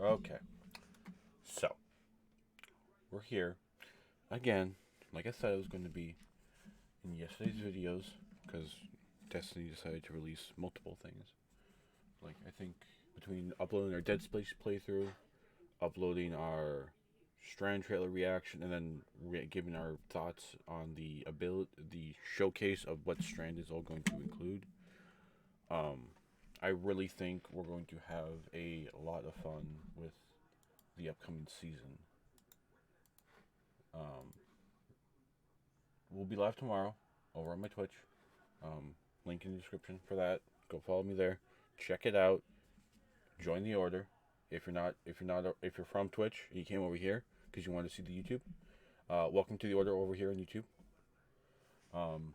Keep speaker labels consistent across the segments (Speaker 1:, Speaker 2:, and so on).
Speaker 1: Okay. So, we're here. Again, like I said, it was going to be in yesterday's videos because Destiny decided to release multiple things. Like, I think between uploading our Dead Space playthrough, uploading our Strand trailer reaction, and then giving our thoughts on the showcase of what Strand is all going to include. Um, I really think we're going to have a lot of fun with the upcoming season. Um, we'll be live tomorrow over on my Twitch. Link in the description for that. Go follow me there. Check it out. Join the order. If you're from Twitch and you came over here because you want to see the YouTube, welcome to the order over here on YouTube. Um,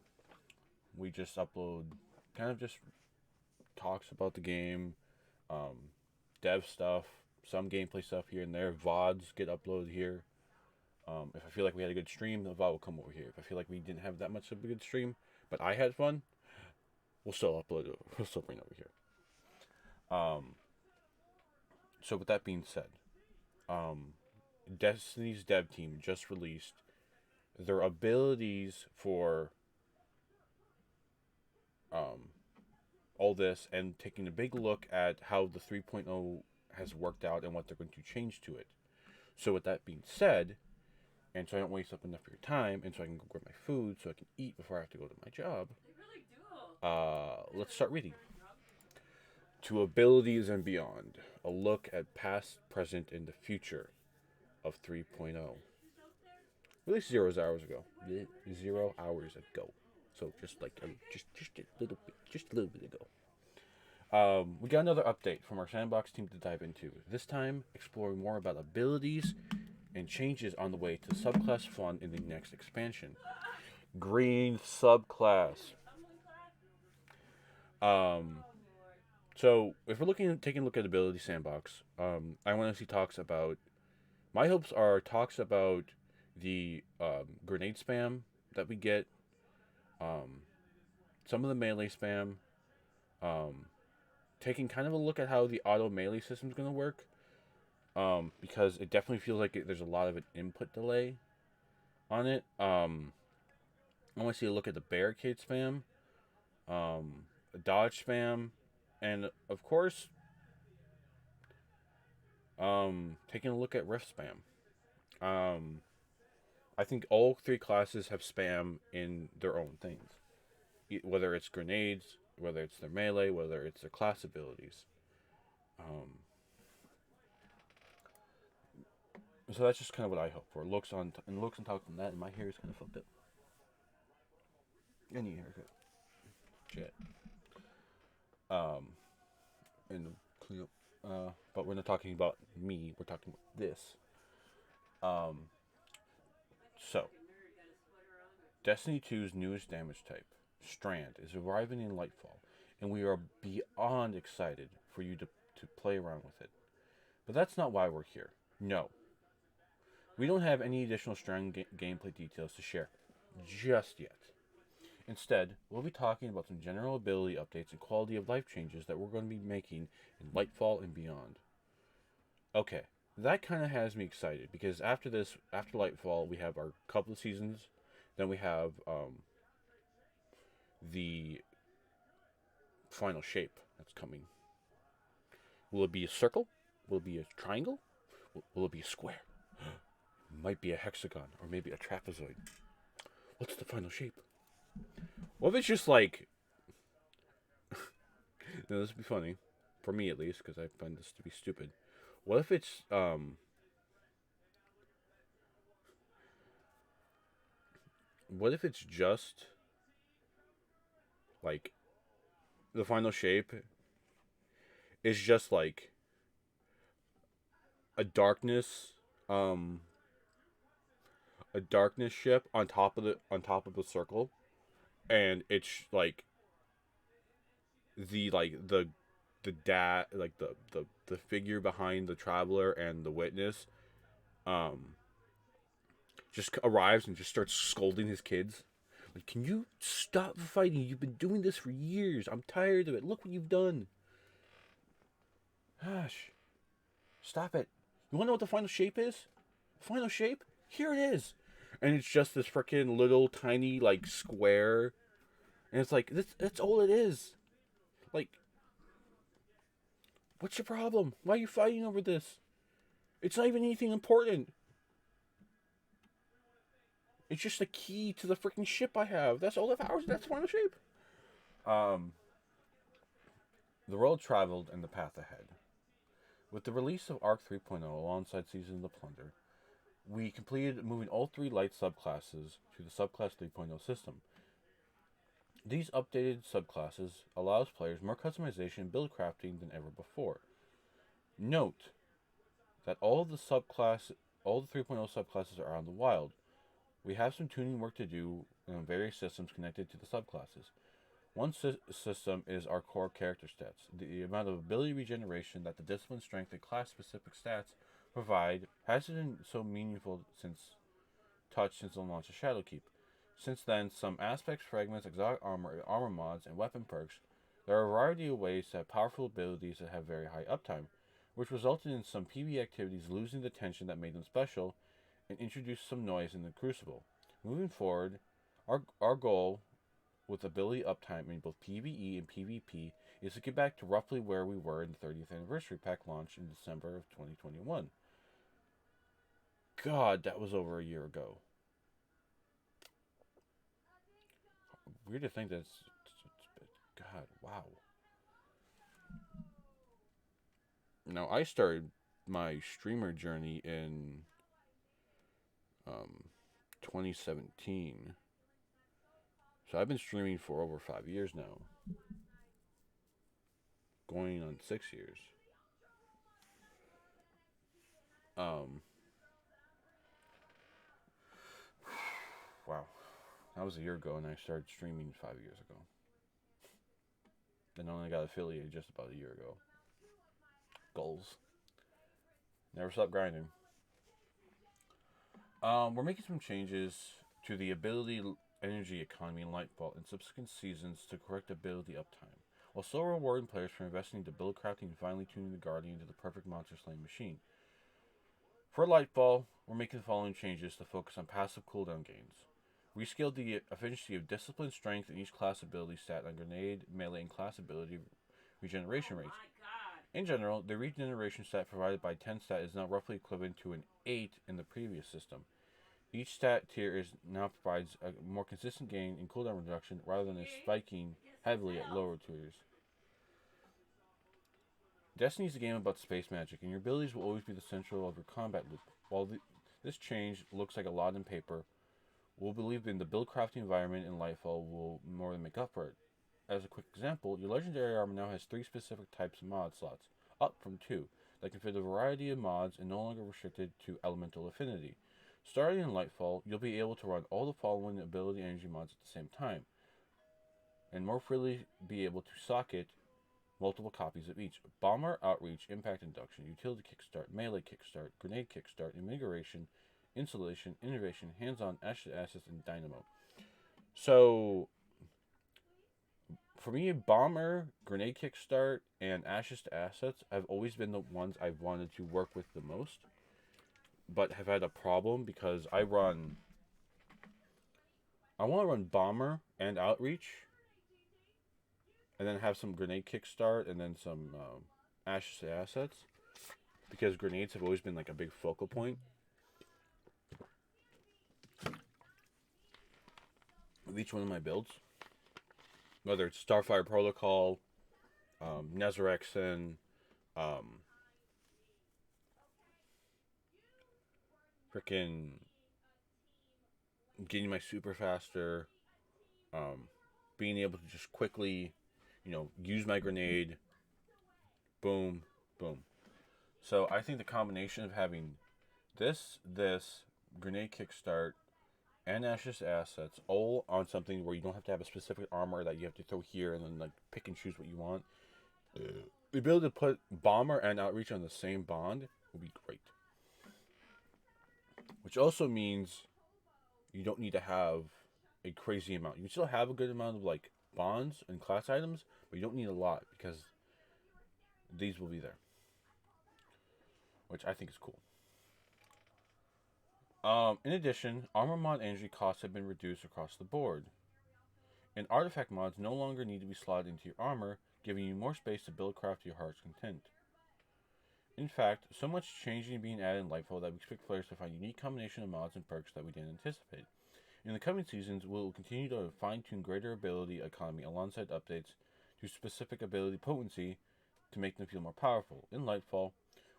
Speaker 1: we just upload kind of just talks about the game, um, dev stuff, some gameplay stuff here and there. VODs get uploaded here. If I feel like we had a good stream, the VOD will come over here. If I feel like we didn't have that much of a good stream, but I had fun, we'll still upload it. We'll still bring it over here. So with that being said, um, Destiny's dev team just released their abilities for um, all this and taking a big look at how the 3.0 has worked out and what they're going to change to it. So with that being said, and so I don't waste up enough of your time, and so I can go grab my food so I can eat before I have to go to my job, let's start reading. To abilities and beyond, a look at past, present, and the future of 3.0. Released 0 hours ago. 0 hours ago. So just like just a little bit ago. We got another update from our sandbox team to dive into. This time, exploring more about abilities and changes on the way to subclass fun in the next expansion. Green subclass. Um, so if we're taking a look at ability sandbox, I want to see talks about. My hopes are talks about the grenade spam that we get, um, some of the melee spam, um, taking kind of a look at how the auto melee system is going to work, because it definitely feels like there's a lot of an input delay on it. I want to see a look at the barricade spam, dodge spam, and of course, taking a look at rift spam. I think all three classes have spam in their own things, whether it's grenades, whether it's their melee, whether it's their class abilities. Um, so that's just kind of what I hope for. Looks on top of that, and my hair is kind of fucked up. I need a haircut. Shit. Um, and clean up. But we're not talking about me. We're talking about this. Um, so Destiny 2's newest damage type, Strand, is arriving in Lightfall, and we are beyond excited for you to play around with it. But that's not why we're here. No, we don't have any additional Strand gameplay details to share just yet. Instead, we'll be talking about some general ability updates and quality of life changes that we're going to be making in Lightfall and beyond. Okay, that kind of has me excited because after Lightfall, we have our couple of seasons. Then we have the final shape that's coming. Will it be a circle? Will it be a triangle? Will it be a square? It might be a hexagon or maybe a trapezoid. What's the final shape? What if it's just like. Now, this would be funny. For me, at least, because I find this to be stupid. What if it's. What if it's just. Like. The final shape is just like. A darkness. Um. A darkness ship on top of the circle, and it's like the figure behind the traveler and the witness um just arrives and just starts scolding his kids, like, can you stop fighting? You've been doing this for years. I'm tired of it. Look what you've done. Gosh. Stop it. You want to know what the final shape is? Final shape? Here it is. And it's just this freaking little tiny like square. And it's like that's all it is. Like, what's your problem? Why are you fighting over this? It's not even anything important. It's just a key to the freaking ship I have. That's all that matters. That's the final shape. Um, the world traveled and the path ahead. With the release of Arc 3.0 alongside Season of the Plunder, we completed moving all three light subclasses to the Subclass 3.0 system. These updated subclasses allows players more customization and build crafting than ever before. Note that all the 3.0 subclasses are out in the wild. We have some tuning work to do in various systems connected to the subclasses. One system is our core character stats. The amount of ability regeneration that the discipline, strength, and class-specific stats provide hasn't been so meaningful since the launch of Shadowkeep. Since then, some aspects, fragments, exotic armor mods, and weapon perks, there are a variety of ways to have powerful abilities that have very high uptime, which resulted in some PvE activities losing the tension that made them special and introduced some noise in the Crucible. Moving forward, our goal with ability uptime in both PvE and PvP is to get back to roughly where we were in the 30th anniversary pack launch in December of 2021. God, that was over a year ago. Weird to think that's... God, wow. Now, I started my streamer journey in 2017. So I've been streaming for over 5 years now. Going on 6 years. Wow. That was a year ago, and I started streaming 5 years ago. And only got affiliated just about a year ago. Goals. Never stop grinding. We're making some changes to the ability energy economy in Lightfall in subsequent seasons to correct ability uptime, while still rewarding players for investing into build crafting and finally tuning the Guardian to the perfect monster slaying machine. For Lightfall, we're making the following changes to focus on passive cooldown gains. We scaled the efficiency of discipline, strength, and each class ability stat on grenade, melee, and class ability regeneration rates. In general, the regeneration stat provided by 10 stat is now roughly equivalent to an 8 in the previous system. Each stat tier now provides a more consistent gain in cooldown reduction rather than spiking heavily at lower tiers. Destiny is a game about space magic, and your abilities will always be the central of your combat loop. While this change looks like a lot in paper, we'll believe in the build crafting environment in Lightfall will more than make up for it. As a quick example, your legendary armor now has 3 specific types of mod slots, up from 2, that can fit a variety of mods and no longer restricted to elemental affinity. Starting in Lightfall, you'll be able to run all the following ability energy mods at the same time, and more freely be able to socket multiple copies of each. Bomber, Outreach, Impact Induction, Utility Kickstart, Melee Kickstart, Grenade Kickstart, Invigoration, Insulation, Innovation, Hands-On, Ashes to Assets, and Dynamo. So, for me, Bomber, Grenade Kickstart, and Ashes to Assets have always been the ones I've wanted to work with the most, but have had a problem because I want to run Bomber and Outreach, and then have some Grenade Kickstart, and then some Ashes to Assets, because grenades have always been like a big focal point of each one of my builds. Whether it's Starfire Protocol, Nezarexen, frickin' getting my super faster, being able to just quickly, use my grenade, boom, boom. So I think the combination of having this, Grenade Kickstart, and Ashes Assets, all on something where you don't have to have a specific armor that you have to throw here and then like pick and choose what you want. The ability to put Bomber and Outreach on the same bond will be great. Which also means you don't need to have a crazy amount. You can still have a good amount of like bonds and class items, but you don't need a lot because these will be there. which I think is cool. In addition, armor mod energy costs have been reduced across the board, and artifact mods no longer need to be slotted into your armor, giving you more space to build craft to your heart's content. In fact, so much changing being added in Lightfall that we expect players to find a unique combination of mods and perks that we didn't anticipate. In the coming seasons, we will continue to fine-tune greater ability economy alongside updates to specific ability potency to make them feel more powerful. In Lightfall,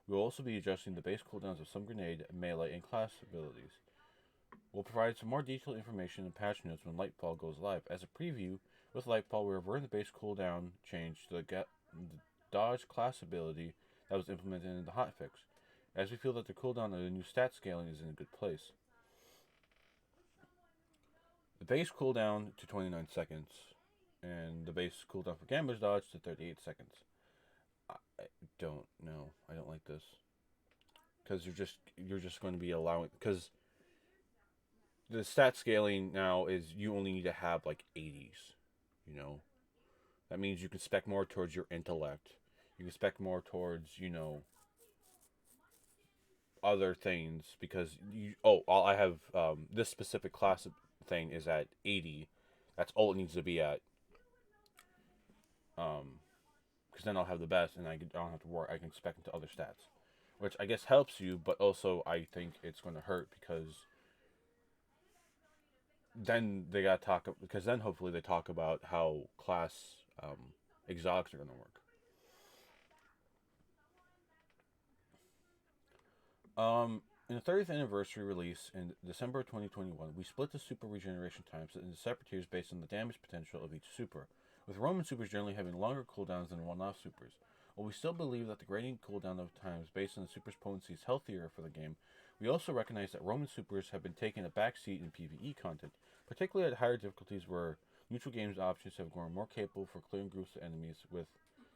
Speaker 1: we will also be adjusting the base cooldowns of some grenade, melee, and class abilities. We'll provide some more detailed information and patch notes when Lightfall goes live. As a preview, with Lightfall, we're reverting the base cooldown change to the dodge class ability that was implemented in the hotfix, as we feel that the cooldown of the new stat scaling is in a good place. The base cooldown to 29 seconds, and the base cooldown for Gambler's Dodge to 38 seconds. I don't know. I don't like this. Because you're just going to be allowing... Because the stat scaling now is you only need to have like 80s, you know? That means you can spec more towards your intellect. You can spec more towards, other things because I have this specific class thing is at 80. That's all it needs to be at. Because then I'll have the best and I don't have to worry. I can spec into other stats, which I guess helps you, but also I think it's going to hurt because then they got to talk, because then hopefully they talk about how class exotics are going to work. In the 30th anniversary release in December 2021, we split the super regeneration times into separate tiers based on the damage potential of each super, with Roman supers generally having longer cooldowns than one-off supers. While we still believe that the gradient cooldown of times based on the super's potency is healthier for the game, we also recognize that Roman supers have been taking a backseat in PvE content, particularly at higher difficulties where neutral games options have grown more capable for clearing groups of enemies with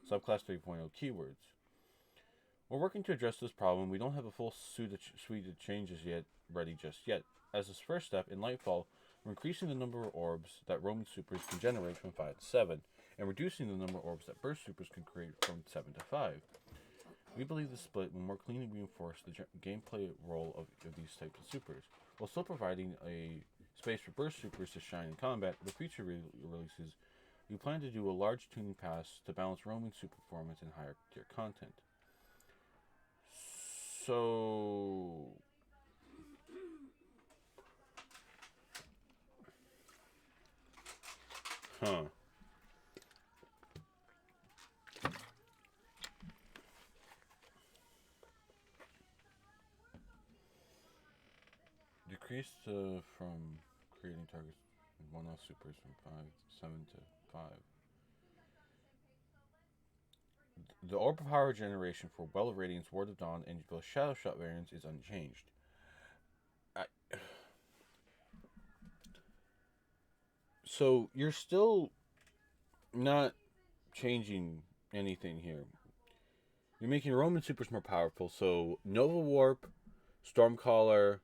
Speaker 1: subclass 3.0 keywords. We're working to address this problem. We don't have a full suite of changes ready just yet. As this first step, in Lightfall, we're increasing the number of orbs that Roman supers can generate from 5 to 7, and reducing the number of orbs that burst supers can create from 7 to 5. We believe the split will more cleanly reinforce the gameplay role of these types of supers, while still providing a space for burst supers to shine in combat. With future releases, we plan to do a large tuning pass to balance Roman super performance and higher tier content. So, decrease from creating targets one-off supers from 7 to 5. The orb power generation for Well of Radiance, Ward of Dawn, and both Shadow Shot variants is unchanged. So you're still not changing anything here. You're making Roman supers more powerful. So Nova Warp, Stormcaller,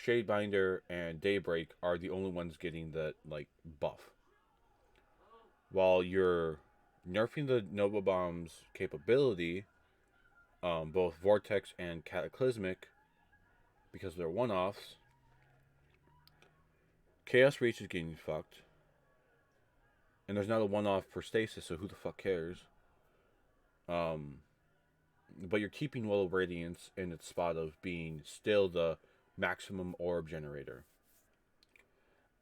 Speaker 1: Shadebinder, and Daybreak are the only ones getting the buff. While you're nerfing the Nova Bomb's capability, both Vortex and Cataclysmic, because they're one-offs. Chaos Reach is getting fucked. And there's not a one-off for Stasis, so who the fuck cares? But you're keeping Well of Radiance in its spot of being still the maximum orb generator.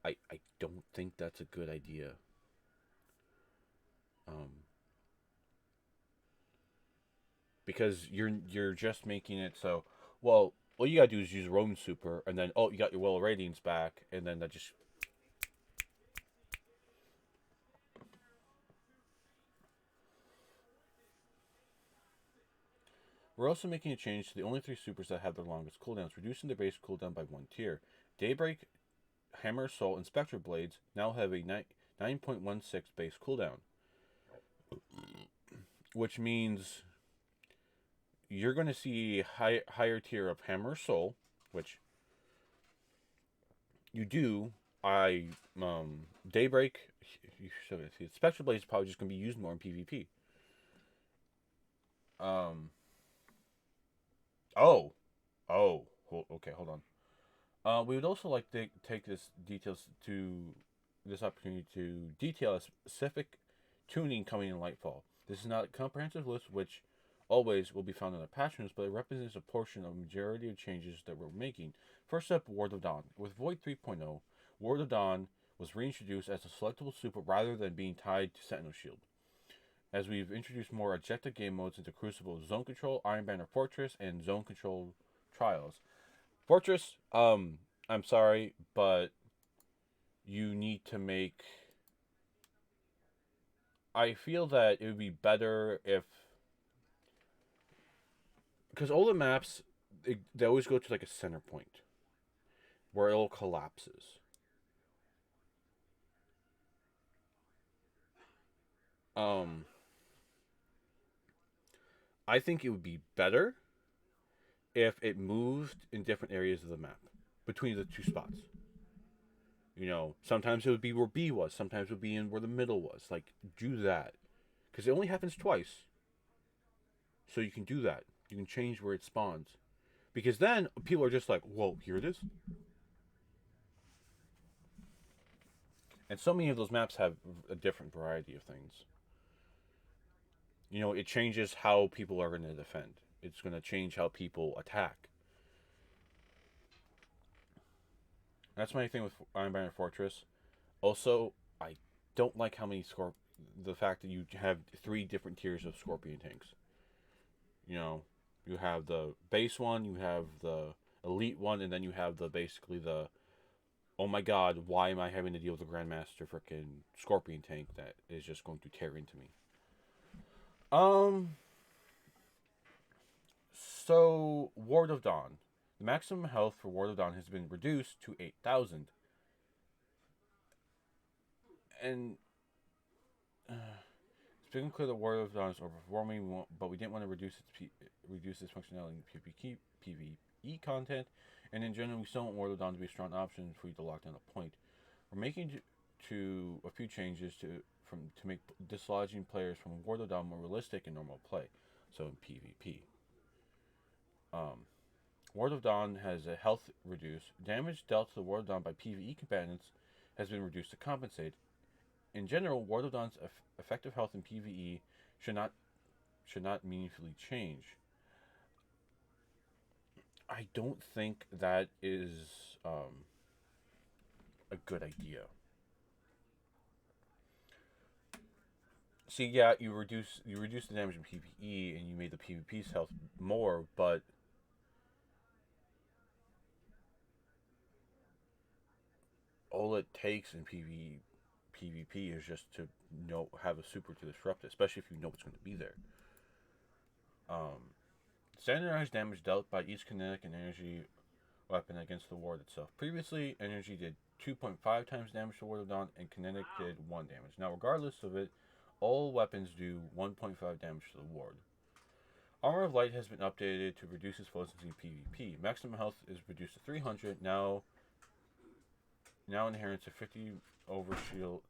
Speaker 1: I don't think that's a good idea. Because you're just making it so, well, all you gotta do is use Roman Super, and then, you got your Well of Radiance back, and then that just... We're also making a change to the only 3 supers that have the longest cooldowns, reducing their base cooldown by 1 tier. Daybreak, Hammer Soul, and Spectre Blades now have a 9.16 base cooldown. Which means you're going to see higher tier of Hammer Soul, which you do I Daybreak. Special Blade is probably just gonna be used more in PvP. Um. Oh. Oh. Okay. Hold on. We would also like to take this opportunity to detail a specific tuning coming in Lightfall. This is not a comprehensive list, which always will be found in the patch notes, but it represents a portion of the majority of changes that we're making. First up, Ward of Dawn. With Void 3.0, Ward of Dawn was reintroduced as a selectable super rather than being tied to Sentinel Shield. As we've introduced more objective game modes into Crucible, Zone Control, Iron Banner Fortress, and Zone Control Trials. Fortress, I'm sorry, but you need to make. I feel that it would be better if, because all the maps, they always go to like a center point where it all collapses. Um, I think it would be better if it moved in different areas of the map between the two spots. Sometimes it would be where B was, sometimes it would be in where the middle was. Like, do that. Because it only happens twice. So you can do that. You can change where it spawns. Because then people are just like, well, here it is. And so many of those maps have a different variety of things. It changes how people are going to defend. It's going to change how people attack. That's my thing with Iron Banner Fortress. Also, I don't like the fact that you have three different tiers of Scorpion tanks. You have the base one, you have the elite one, and then you have basically the oh my god, why am I having to deal with a Grandmaster freaking Scorpion tank that is just going to tear into me? Um, so Ward of Dawn. The maximum health for Ward of Dawn has been reduced to 8,000. And it's become clear that Ward of Dawn is overperforming, but we didn't want to reduce its functionality in PvE content, and in general, we still want Ward of Dawn to be a strong option for you to lock down a point. We're making to a few changes to make dislodging players from Ward of Dawn more realistic in normal play, so in PvP. Um, Ward of Dawn has a health reduce. Damage dealt to the Ward of Dawn by PvE combatants has been reduced to compensate. In general, Ward of Dawn's effective health in PvE should not meaningfully change. I don't think that is a good idea. See, yeah, you reduce the damage in PvE and you made the PvP's health more, but all it takes in PvP is just to have a super to disrupt it, especially if you know it's going to be there. Um, Standardized damage dealt by each kinetic and energy weapon against the ward itself. Previously, energy did 2.5 times damage to Ward of Dawn, and kinetic did 1 damage. Now, regardless of it, all weapons do 1.5 damage to the ward. Armor of Light has been updated to reduce its potency in PvP. Maximum health is reduced to 300. Now inherits a 50 overshield,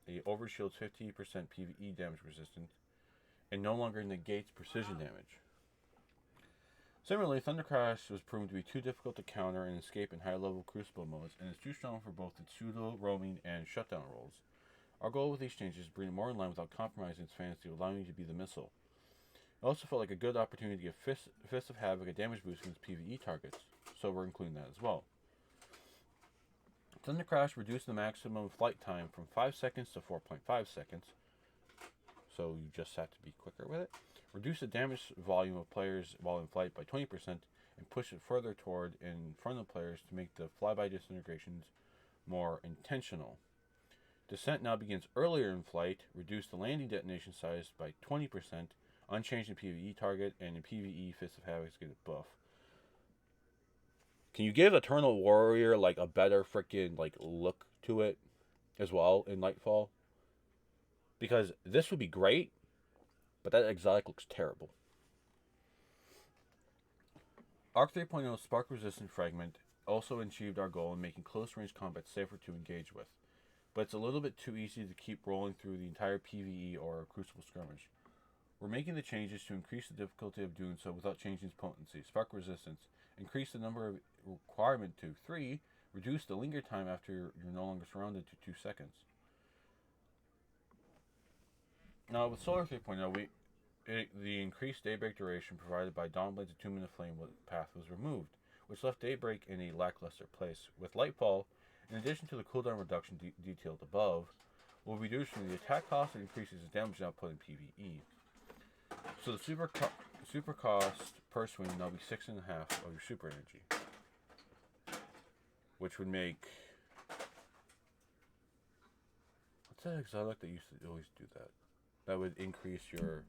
Speaker 1: a overshield's 50% PvE damage resistance, and no longer negates precision damage. Similarly, Thundercrash was proven to be too difficult to counter and escape in high-level Crucible modes, and is too strong for both its pseudo, roaming, and shutdown roles. Our goal with these changes is to bring it more in line without compromising its fantasy, allowing you to be the missile. It also felt like a good opportunity to give Fist of Havoc a damage boost against PvE targets, so we're including that as well. Thundercrash reduced the maximum flight time from 5 seconds to 4.5 seconds, so you just have to be quicker with it. Reduce the damage volume of players while in flight by 20%, and push it further toward in front of players to make the flyby disintegrations more intentional. Descent now begins earlier in flight, reduce the landing detonation size by 20%, unchanged in PvE target, and in PvE, Fist of Havoc get a buff. Can you give Eternal Warrior like a better freaking like look to it as well in Nightfall? Because this would be great, but that exotic looks terrible. Arc 3.0 Spark Resistant Fragment also achieved our goal in making close-range combat safer to engage with. But it's a little bit too easy to keep rolling through the entire PvE or Crucible skirmish. We're making the changes to increase the difficulty of doing so without changing its potency, spark resistance, increase the number of requirement to 3, reduce the linger time after you're no longer surrounded to 2 seconds. Now with Solar 3.0, the increased Daybreak duration provided by Dawnblade's Attunement of Flame path was removed, which left Daybreak in a lackluster place. With Lightfall, in addition to the cooldown reduction detailed above, will reduce the attack cost and increases the damage output in PvE. So the super cost per swing will now be 6.5 of your super energy, which would make, what's that exotic that used to always do that? That would increase your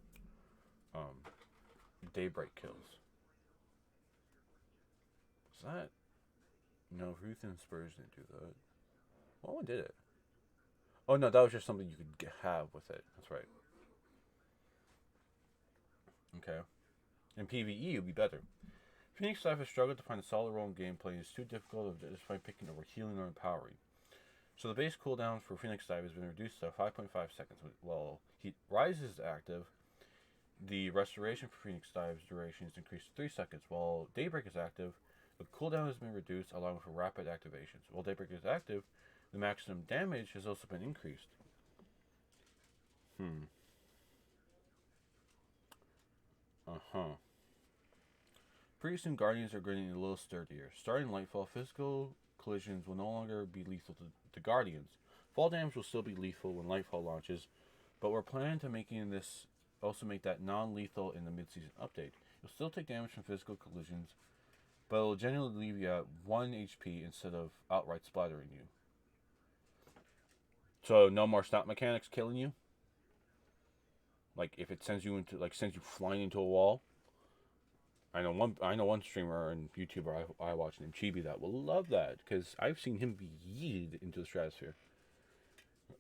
Speaker 1: Daybreak kills. Is that? No, Ruth and Spurs didn't do that. What one did it? Oh no, that was just something you could have with it. That's right. Okay. In PvE, it would be better. Phoenix Life has struggled to find a solid role in gameplay and it's too difficult to justify picking over healing or empowering. So the base cooldown for Phoenix Dive has been reduced to 5.5 seconds. While Heat Rise is active, the restoration for Phoenix Dive's duration is increased to 3 seconds. While Daybreak is active, the cooldown has been reduced, allowing for rapid activations. While Daybreak is active, the maximum damage has also been increased. Pretty soon, Guardians are getting a little sturdier. Starting Lightfall, physical collisions will no longer be lethal to Guardians. Fall damage will still be lethal when Lightfall launches, but we're planning to making this also make that non-lethal in the mid-season update. You'll still take damage from physical collisions, but it'll generally leave you at 1 HP instead of outright splattering you. So no more snap mechanics killing you? Like if it sends you flying into a wall? I know one streamer and YouTuber I watch named Chibi that will love that because I've seen him be yeeted into the stratosphere.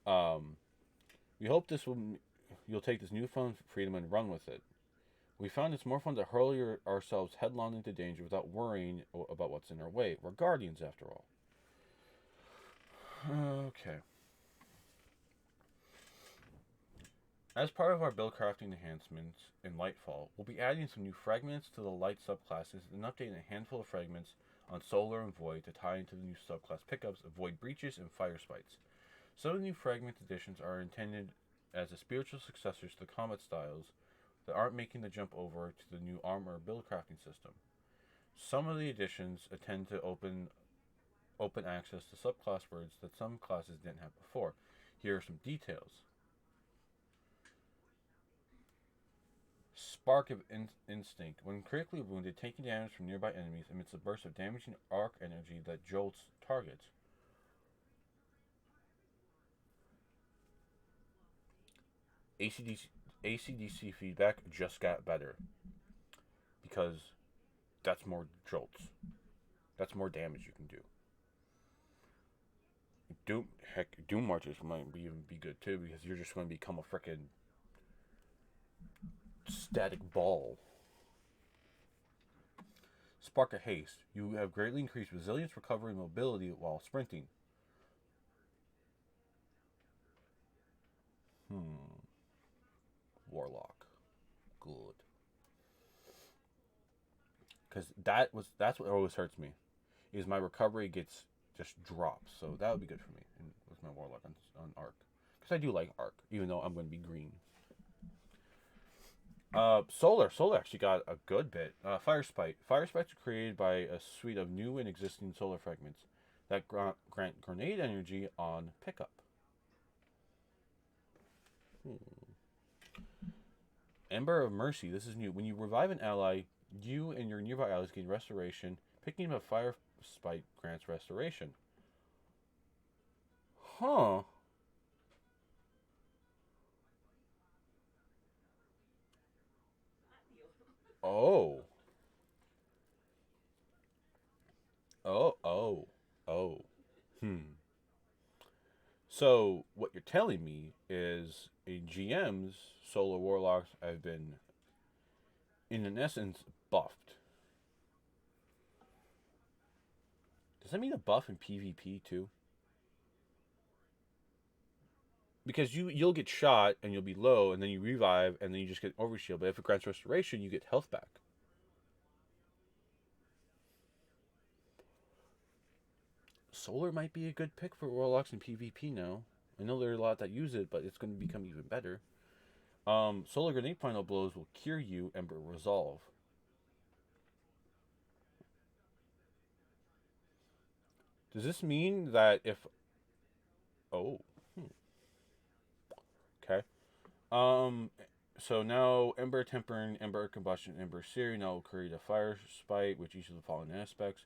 Speaker 1: We hope you'll take this newfound freedom and run with it. We found it's more fun to hurl ourselves headlong into danger without worrying about what's in our way. We're Guardians after all. Okay. As part of our build crafting enhancements in Lightfall, we'll be adding some new fragments to the light subclasses and updating a handful of fragments on Solar and Void to tie into the new subclass pickups of Void Breaches and Fire Spites. Some of the new fragment additions are intended as the spiritual successors to the combat styles that aren't making the jump over to the new armor build crafting system. Some of the additions intend to open access to subclass words that some classes didn't have before. Here are some details. Spark of Instinct. When critically wounded, taking damage from nearby enemies emits a burst of damaging arc energy that jolts targets. ACDC feedback just got better. Because that's more jolts. That's more damage you can do. Doom Marches might even be good too because you're just going to become a frickin' static ball. Spark of Haste. You have greatly increased resilience, recovery, and mobility while sprinting. Warlock. Good. Because that's what always hurts me. Is my recovery just drops. So that would be good for me with my Warlock on Arc. Because I do like Arc, even though I'm going to be green. Solar actually got a good bit. Fire Spite. Fire Spites are created by a suite of new and existing solar fragments that grant grenade energy on pickup. Ember of Mercy. This is new. When you revive an ally, you and your nearby allies gain restoration. Picking up a Fire Spite grants restoration. Huh. Oh. So, what you're telling me is a GM's Solar Warlocks have been, in essence, buffed. Does that mean a buff in PvP too? Because you'll get shot and you'll be low, and then you revive, and then you just get overshield. But if it grants restoration, you get health back. Solar might be a good pick for warlocks in PvP now. I know there are a lot that use it, but it's going to become even better. Solar grenade final blows will cure you, Ember resolve. Does this mean that if oh okay so now Ember Temper, Ember Combustion, Ember Searing now will create a fire spite with each of the following aspects.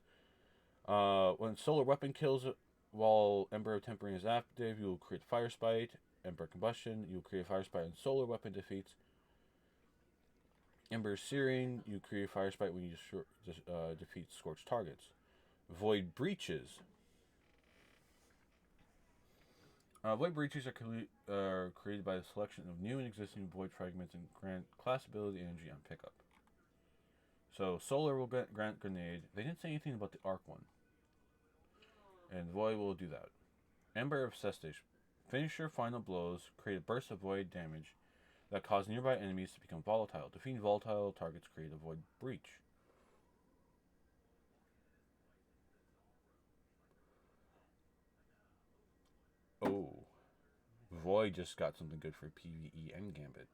Speaker 1: When solar weapon kills while Ember Tempering is active, you will create fire spite. Ember Combustion, you will create fire spite when solar weapon defeats. Ember Searing, you create fire spite when you defeat scorched targets. Void Breaches. Void Breaches are created by the selection of new and existing void fragments and grant class ability energy on pickup. So Solar will grant Grenade. They didn't say anything about the Arc one. And Void will do that. Ember of Cestation. Finish your final blows, create a burst of void damage that cause nearby enemies to become volatile. Defeating volatile targets create a void breach. Oh. Void just got something good for PvE and Gambit.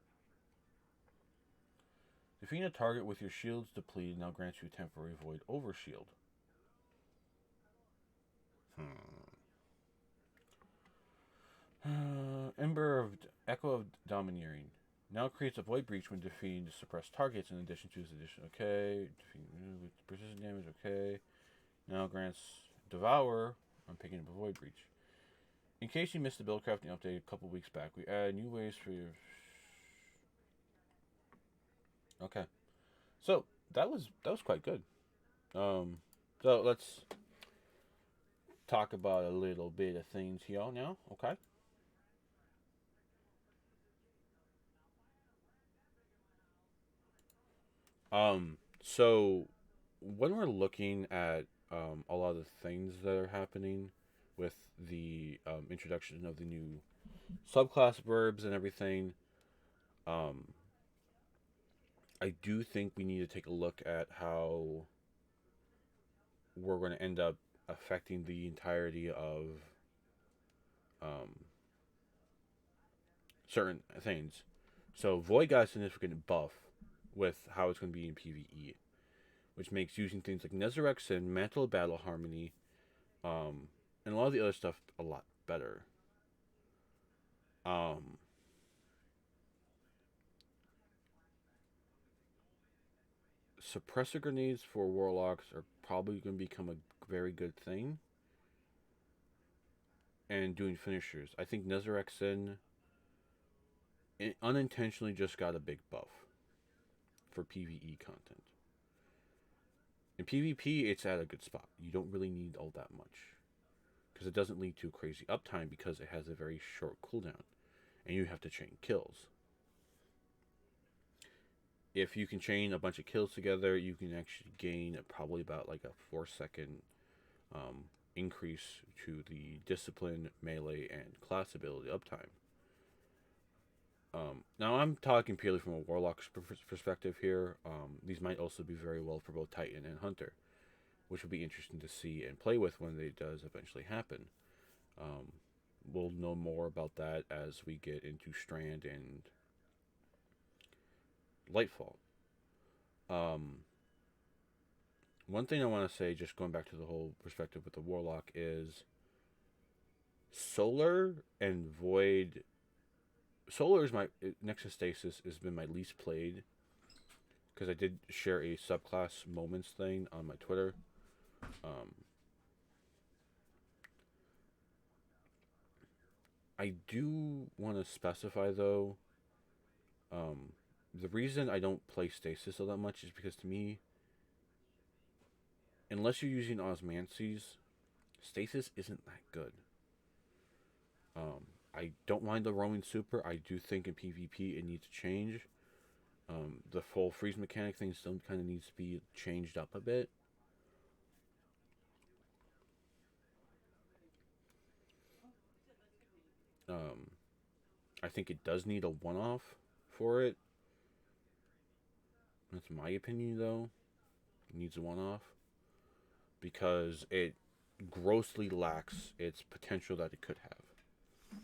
Speaker 1: Defeating a target with your shields depleted now grants you a temporary void overshield. Ember of Echo of Domineering. Now creates a void breach when defeating suppressed targets in addition to his addition. Okay. With precision damage. Okay. Now grants Devour. I'm picking up a void breach. In case you missed the build crafting update a couple weeks back, we added new ways for your. Okay. So that was quite good. So let's talk about a little bit of things here now. Okay. So when we're looking at a lot of the things that are happening with the introduction of the new subclass verbs and everything, um, I do think we need to take a look at how we're going to end up affecting the entirety of um, certain things. So Void got a significant buff with how it's going to be in PvE, which makes using things like Nezarexin, Mantle of Battle Harmony, and a lot of the other stuff a lot better. Um, Suppressor grenades for warlocks are probably going to become a very good thing. And doing finishers, I think Nezarexin unintentionally just got a big buff for PvE content. In PvP, it's at a good spot. You don't really need all that much because it doesn't lead to crazy uptime because it has a very short cooldown, and you have to chain kills. If you can chain a bunch of kills together, you can actually gain probably about like a 4-second increase to the discipline, melee, and class ability uptime. Now I'm talking purely from a warlock's perspective here. These might also be very well for both Titan and Hunter, which will be interesting to see and play with when it does eventually happen. We'll know more about that as we get into Strand and Lightfall. One thing I want to say, just going back to the whole perspective with the Warlock, is Solar and Void. Solar is my next to Stasis has been my least played because I did share a subclass moments thing on my Twitter. I do want to specify though. The reason I don't play Stasis all that much is because to me, unless you're using Osmancies, Stasis isn't that good. I don't mind the roaming super. I do think in PvP it needs to change. The full freeze mechanic thing still kind of needs to be changed up a bit. Um, I think it does need a one-off for it. That's my opinion, though. It needs a one-off because it grossly lacks its potential that it could have.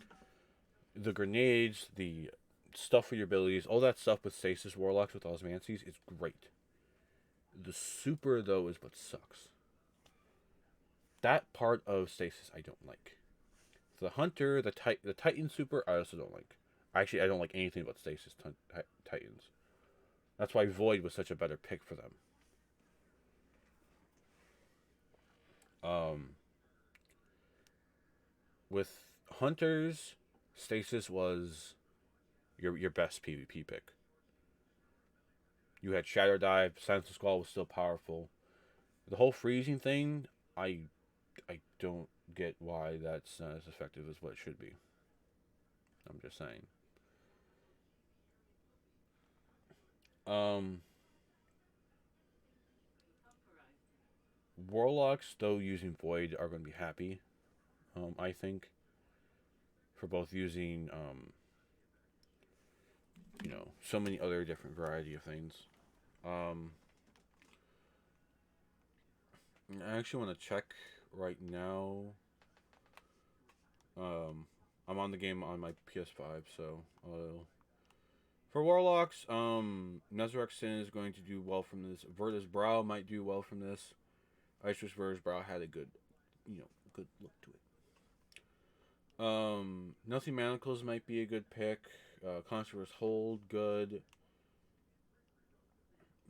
Speaker 1: The grenades, the stuff with your abilities, all that stuff with stasis warlocks with osmancies is great. The super though is what sucks. That part of stasis I don't like. The hunter, the titan super I also don't like. Actually, I don't like anything about stasis titans. That's why void was such a better pick for them. Um, with hunters, stasis was your best PvP pick. You had Shadow Dive, Silence Skull was still powerful. The whole freezing thing, I I don't get why that's not as effective as what it should be. I'm just saying. Um, Warlocks, though using Void, are going to be happy. I think for both using so many other different variety of things. Um, I actually want to check right now. Um, I'm on the game on my PS5, so for Warlocks, Nezarec Sin is going to do well from this. Verta's Brow might do well from this. Ice Witch Verta's Brow had a good look to it. Nothing Manacles might be a good pick. Conqueror's Hold, good.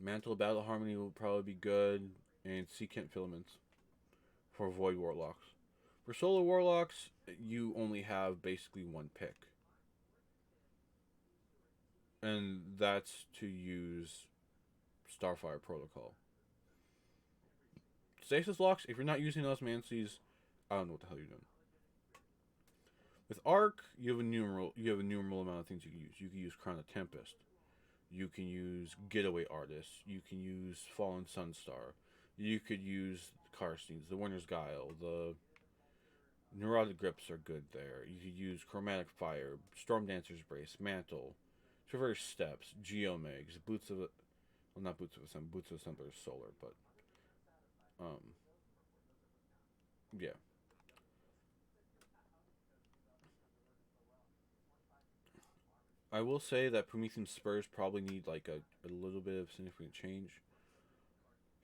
Speaker 1: Mantle of Battle Harmony will probably be good. And Secant Filaments for Void Warlocks. For Solar Warlocks, you only have basically one pick. And that's to use Starfire Protocol. Stasis Locks, if you're not using Osmancies, I don't know what the hell you're doing. With Arc, you have a numeral amount of things you can use. You can use Crown of Tempest. You can use Getaway Artist. You can use Fallen Sunstar. You could use Karstein's, the Winter's Guile, the Neurotic Grips are good there. You could use Chromatic Fire, Storm Dancer's Brace, Mantle, Traverse Steps, Geomegs, Boots of... Well, not Boots of Assembly. Boots of Assembly is Solar, but... Yeah. I will say that Promethean Spurs probably need, like, a little bit of significant change.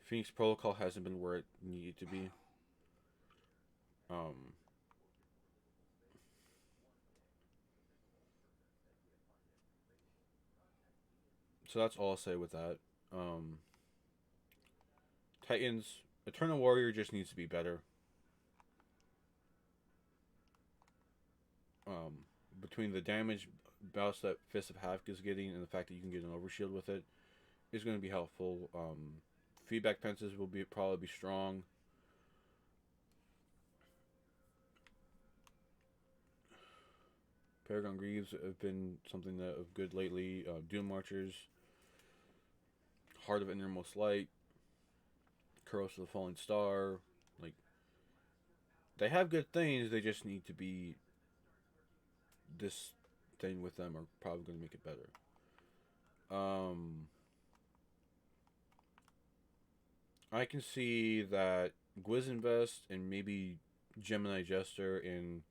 Speaker 1: Phoenix Protocol hasn't been where it needed to be. Um... So that's all I'll say with that. Um... Titans, Eternal Warrior just needs to be better. Between the damage bounce that Fist of Havoc is getting and the fact that you can get an overshield with it is going to be helpful. Feedback fences will probably be strong. Paragon Greaves have been something that of good lately. Doom Marchers, Heart of Innermost Light, Kuros of the Falling Star, like they have good things. They just need to be this thing with them are probably going to make it better. I can see that Gwizinvest and maybe Gemini Jester in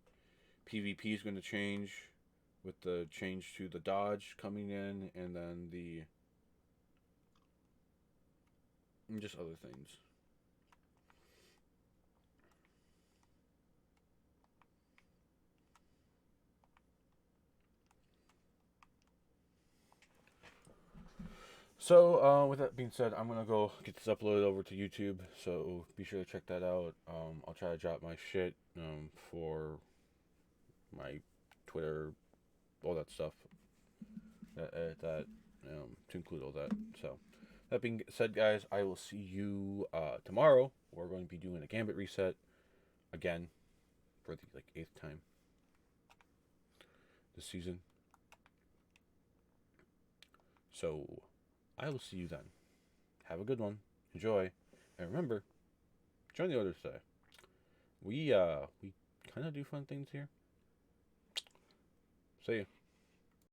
Speaker 1: PvP is going to change with the change to the dodge coming in and then and just other things. So, with that being said, I'm gonna go get this uploaded over to YouTube. So be sure to check that out. I'll try to drop my shit for my Twitter, all that stuff. To include all that. So that being said, guys, I will see you tomorrow. We're going to be doing a Gambit reset again for the 8th time this season. So I will see you then. Have a good one. Enjoy. And remember, join the others today. We kind of do fun things here. See you.